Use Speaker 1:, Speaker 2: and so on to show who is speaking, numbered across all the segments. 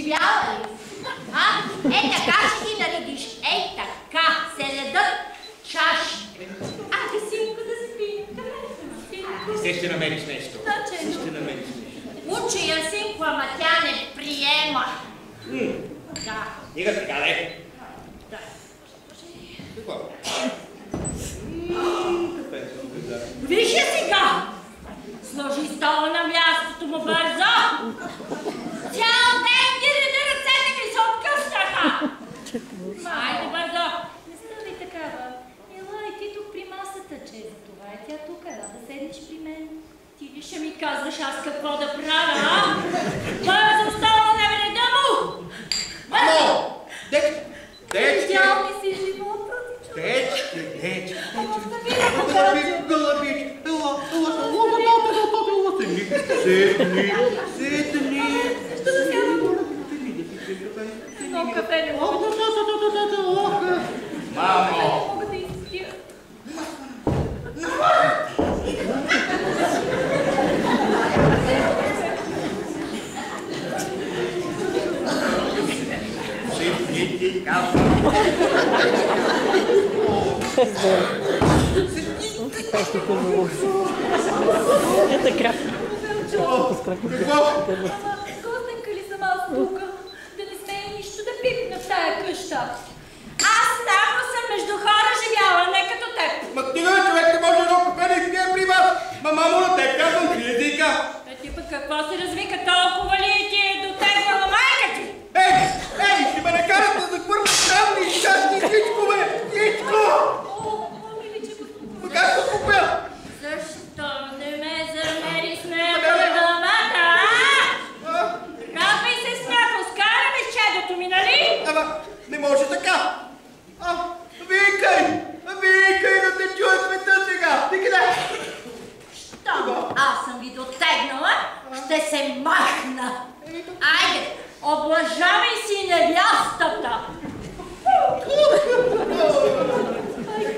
Speaker 1: преживяла ли? Така ще ги наредиш. Така се редат чаши. Айде, синко, да спи.
Speaker 2: Се ще намериш нещо. Ще намериш нещо.
Speaker 1: Учи я, синко, ама тя не приема. Да.
Speaker 2: Ига сега, ле.
Speaker 1: Да.
Speaker 2: Какво?
Speaker 1: Виж я сега! Сложи стола на мястото му бързо! Цял ден ги реда ръцете ми се откъщаха! Айде бързо!
Speaker 3: Не ставай такава. Ела и ти тук при масата, че за това е тя тук. Ела да седнеш при мен.
Speaker 1: Ти ли ще ми казваш аз какво да правя, а? Бързо стола на реда му!
Speaker 2: Мамо! Дечки!
Speaker 3: Дял ми си живота.
Speaker 2: Дечки!
Speaker 3: Гълъбич!
Speaker 2: Седни!
Speaker 3: Защо да сядам? Много кафе не мога.
Speaker 2: Мамо!
Speaker 3: Не мога да изпия.
Speaker 2: Седни, казвам!
Speaker 4: Е така.
Speaker 3: Гостенка ли съм аз тук? Да не смея нищо да пипна в тая къща.
Speaker 1: Аз само съм между хора живяла, не като теб.
Speaker 2: Ма стига, човек не може да купе да изпие при вас. Ма мамо, на теб казвам ти езика.
Speaker 1: Ти пък какво се развика толкова ли ти е дотегнала майка ти?
Speaker 2: Ей, ще ме накарате да захвърля срамни чашни всичко, бе! Всичко! Ма как да купя?
Speaker 1: Защо не ме замери с нея по главата, а? Рапай се с няко, скараме с чадото ми, нали?
Speaker 2: Ама, не може така. Викай да те чуя света сега. Ти къде?
Speaker 1: Щом аз съм ви дотегнала, ще се махна. Айде, облажавай си невястата.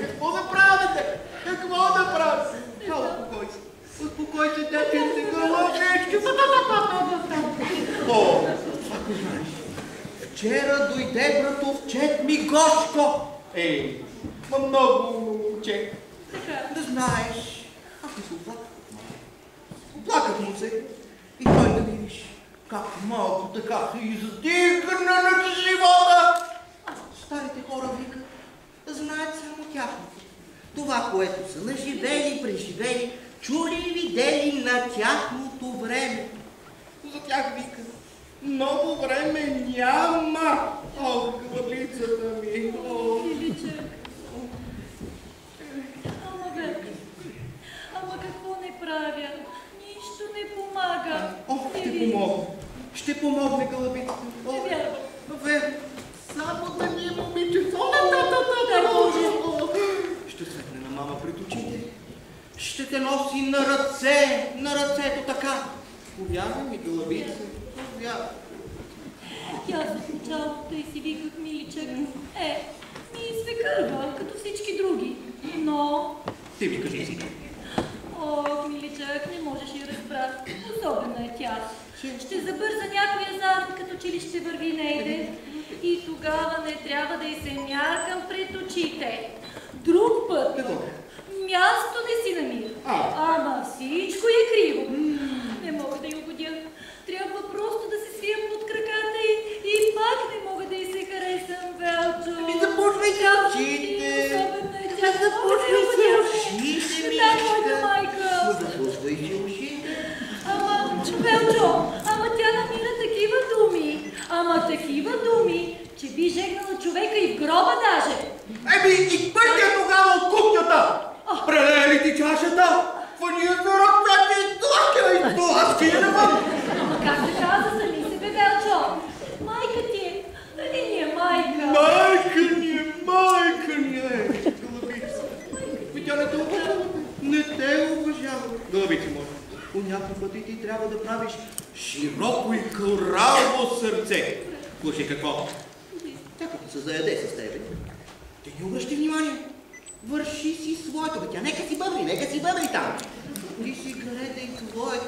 Speaker 2: Какво да правите? Какво да правите? Успокой се, деченце, гълъбички. Вчера дойде братовчет ми Гошко. Ма много момче. Да знаеш, аз не се оплаках. Оплаках му се. И той да видиш как малко така се издигна на живота. Старите хора викат, знаят само тяхното. Това, което са наживели, преживели, чули и видели на тяхното време. За тях викат, много време няма. Гълъбицата ми.
Speaker 3: Лиличък. Ама какво не правя? Нищо не помага.
Speaker 2: Ще помогне гълъбицата.
Speaker 3: Не вярвам.
Speaker 2: Верно. Само да ни е момиче. Ще светне на мама пред очите. Ще те носи на ръцето така. Повярвай ми, гълъбица. Повярвай.
Speaker 3: Тя в началото и си виках Миличък. Ми свекърва, като всички други. Но...
Speaker 2: Ти ми кажи си.
Speaker 3: Миличък, не можеш и разбрах. Особена е тя. Ще забърза някой азарт, като че ли ще върви нейде. И тогава не трябва да й се мяркам пред очите. Друг път. Място не си намира. Ама всичко е криво. Не мога да й угодя. Трябва просто да се свия под краката и пак не мога да й се харесам, Велчо.
Speaker 2: Започвайте очите. Започвайте ушите, миличка. Започвайте ушите.
Speaker 3: Ама, Велчо, тя намира такива думи, че би жегнала човека и в гроба даже.
Speaker 2: И пътя тогава от кухнята. Прелея ли ти чашата? Фания за ръката и тласкай навън.
Speaker 3: Ама как да каза сами себе, Велчо? Майка ти е. Нали ни е майка?
Speaker 2: Майка ни е. Гълъбица. Тя не те уважава. Не те уважава. Гълъбица може. По някакъв път ти трябва да правиш широко и кълраво сърце. Слушай какво? Тя като се заеде с тебе, ти не обръщи внимание. Върши си своето, тя нека си бъбри там. Ти си гледай твоето.